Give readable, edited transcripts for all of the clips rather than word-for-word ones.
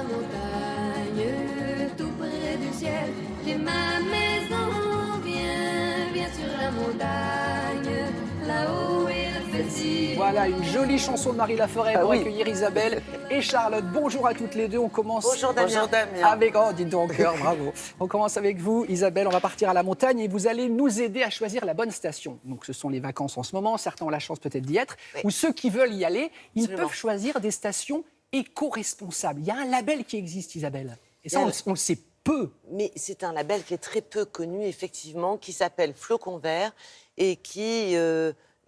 montagne, tout près du ciel. J'ai ma maison, viens sur la montagne, là-haut est le festival. Voilà, une jolie chanson de Marie Laforêt pour accueillir Isabelle et Charlotte. Bonjour à toutes les deux. On commence avec... Oh, dites donc, bravo. On commence avec vous, Isabelle. On va partir à la montagne et vous allez nous aider à choisir la bonne station. Donc, ce sont les vacances en ce moment. Certains ont la chance peut-être d'y être. Oui. Ou ceux qui veulent y aller, ils peuvent choisir des stations éco-responsables. Il y a un label qui existe, Isabelle. Et ça, on le sait peu. Mais c'est un label qui est très peu connu, effectivement, qui s'appelle Flocon Vert et qui...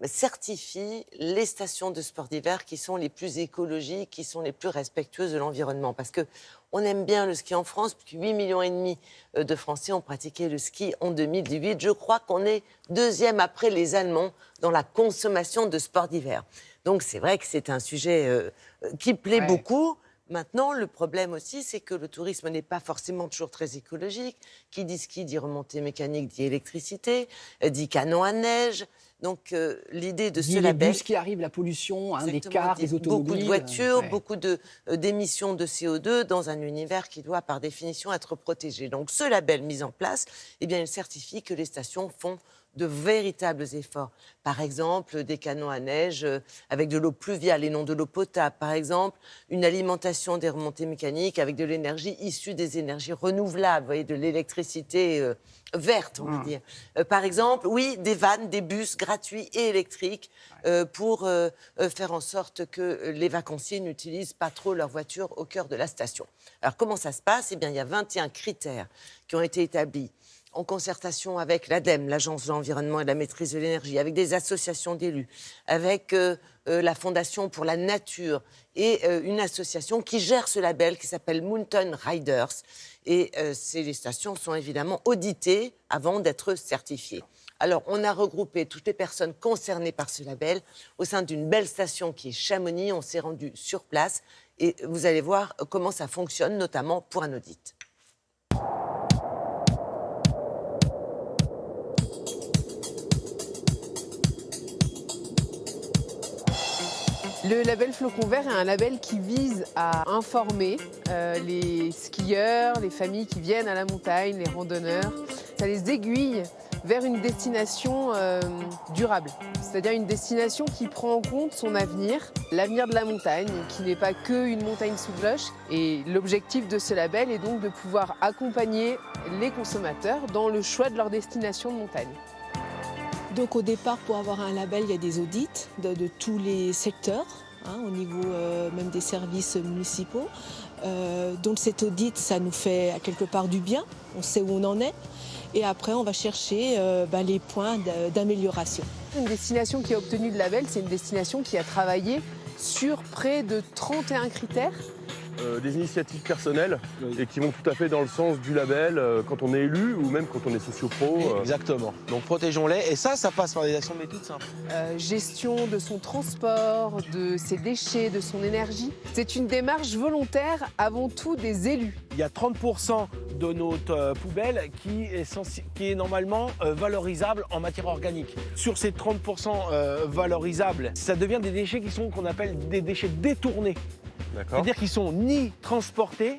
certifie les stations de sport d'hiver qui sont les plus écologiques, qui sont les plus respectueuses de l'environnement. Parce qu'on aime bien le ski en France, puisque 8,5 millions de Français ont pratiqué le ski en 2018. Je crois qu'on est deuxième après les Allemands dans la consommation de sport d'hiver. Donc c'est vrai que c'est un sujet qui plaît beaucoup. Maintenant, le problème aussi, c'est que le tourisme n'est pas forcément toujours très écologique. Qui dit ski dit remontée mécanique, dit électricité, dit canon à neige. Donc, l'idée de ce label... Les bus qui arrivent, la pollution, les cars, les automobiles... Beaucoup de voitures, beaucoup d'émissions de CO2 dans un univers qui doit, par définition, être protégé. Donc, ce label mis en place, eh bien, il certifie que les stations font de véritables efforts. Par exemple, des canons à neige avec de l'eau pluviale et non de l'eau potable. Par exemple, une alimentation des remontées mécaniques avec de l'énergie issue des énergies renouvelables, vous voyez, de l'électricité verte, on va dire. Par exemple, oui, des vannes, des bus gratuits et électriques pour faire en sorte que les vacanciers n'utilisent pas trop leur voiture au cœur de la station. Alors, comment ça se passe ? Eh bien, il y a 21 critères qui ont été établis en concertation avec l'ADEME, l'Agence de l'environnement et de la maîtrise de l'énergie, avec des associations d'élus, avec la Fondation pour la nature et une association qui gère ce label qui s'appelle Mountain Riders. Et les stations sont évidemment auditées avant d'être certifiées. Alors, on a regroupé toutes les personnes concernées par ce label au sein d'une belle station qui est Chamonix. On s'est rendu sur place et vous allez voir comment ça fonctionne, notamment pour un audit. Le label Flocon Vert est un label qui vise à informer les skieurs, les familles qui viennent à la montagne, les randonneurs. Ça les aiguille vers une destination durable, c'est-à-dire une destination qui prend en compte son avenir, l'avenir de la montagne, qui n'est pas qu'une montagne sous cloche. Et l'objectif de ce label est donc de pouvoir accompagner les consommateurs dans le choix de leur destination de montagne. Donc au départ, pour avoir un label, il y a des audits de tous les secteurs, au niveau même des services municipaux. Donc cet audit, ça nous fait à quelque part du bien, on sait où on en est. Et après, on va chercher les points d'amélioration. Une destination qui a obtenu le label, c'est une destination qui a travaillé sur près de 31 critères. Des initiatives personnelles et qui vont tout à fait dans le sens du label quand on est élu ou même quand on est socio-pro. Exactement. Donc protégeons-les et ça passe par des actions mais toutes simples. Gestion de son transport, de ses déchets, de son énergie. C'est une démarche volontaire avant tout des élus. Il y a 30% de notre poubelle qui est normalement valorisable en matière organique. Sur ces 30% valorisables, ça devient des déchets qu'on appelle des déchets détournés. C'est-à-dire qu'ils sont ni transportés,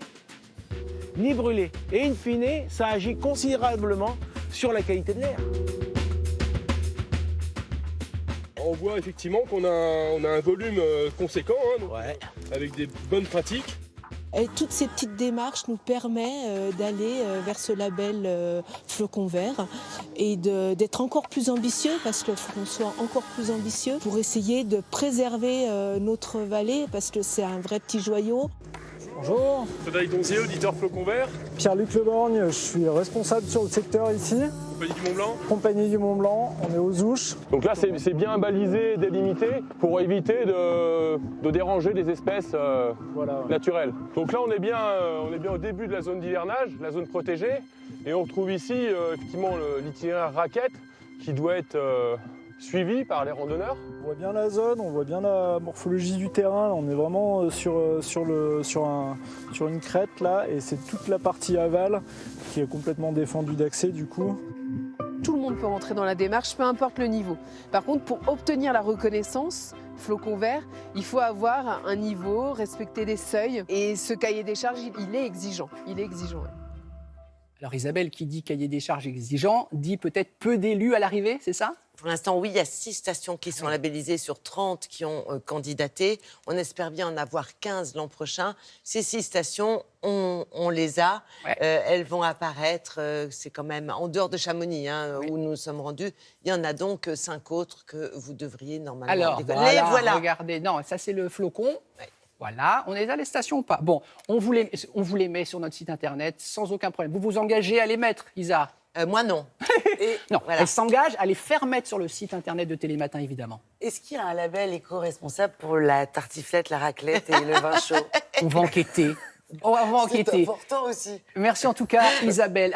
ni brûlés. Et in fine, ça agit considérablement sur la qualité de l'air. On voit effectivement qu'on a un volume conséquent, avec des bonnes pratiques. Et toutes ces petites démarches nous permettent d'aller vers ce label Flocon Vert et d'être encore plus ambitieux, parce qu'il faut qu'on soit encore plus ambitieux pour essayer de préserver notre vallée, parce que c'est un vrai petit joyau. Bonjour. Frédéric Donzier, auditeur Flocon Vert. Pierre-Luc Leborgne, je suis responsable sur le secteur ici. Compagnie du Mont-Blanc. Compagnie du Mont-Blanc, on est aux Ouches. Donc là, c'est bien balisé, délimité, pour éviter de déranger des espèces naturelles. Donc là, on est bien au début de la zone d'hivernage, la zone protégée. Et on retrouve ici, effectivement, l'itinéraire raquette qui doit être suivi par les randonneurs. On voit bien la zone, on voit bien la morphologie du terrain. On est vraiment sur une crête là, et c'est toute la partie aval qui est complètement défendue d'accès du coup. Tout le monde peut rentrer dans la démarche, peu importe le niveau. Par contre, pour obtenir la reconnaissance, flocons verts, il faut avoir un niveau, respecter des seuils. Et ce cahier des charges, il est exigeant. Il est exigeant. Ouais. Alors Isabelle, qui dit cahier des charges exigeant, dit peut-être peu d'élus à l'arrivée, c'est ça? Pour l'instant, oui, il y a 6 stations qui sont labellisées sur 30 qui ont candidaté. On espère bien en avoir 15 l'an prochain. Ces 6 stations, on les a. Ouais. Elles vont apparaître, c'est quand même en dehors de Chamonix, où nous sommes rendus. Il y en a donc 5 autres que vous devriez normalement décoller. Alors, voilà, regardez, non, ça c'est le flocon. Ouais. Voilà, on est à les stations ou pas? Bon, on vous les met sur notre site internet sans aucun problème. Vous vous engagez à les mettre, Isa? Moi, non. Non, voilà. Elle s'engage à les faire mettre sur le site internet de Télématin, évidemment. Est-ce qu'il y a un label éco-responsable pour la tartiflette, la raclette et le vin chaud? On va enquêter. C'est important aussi. Merci en tout cas, Isabelle.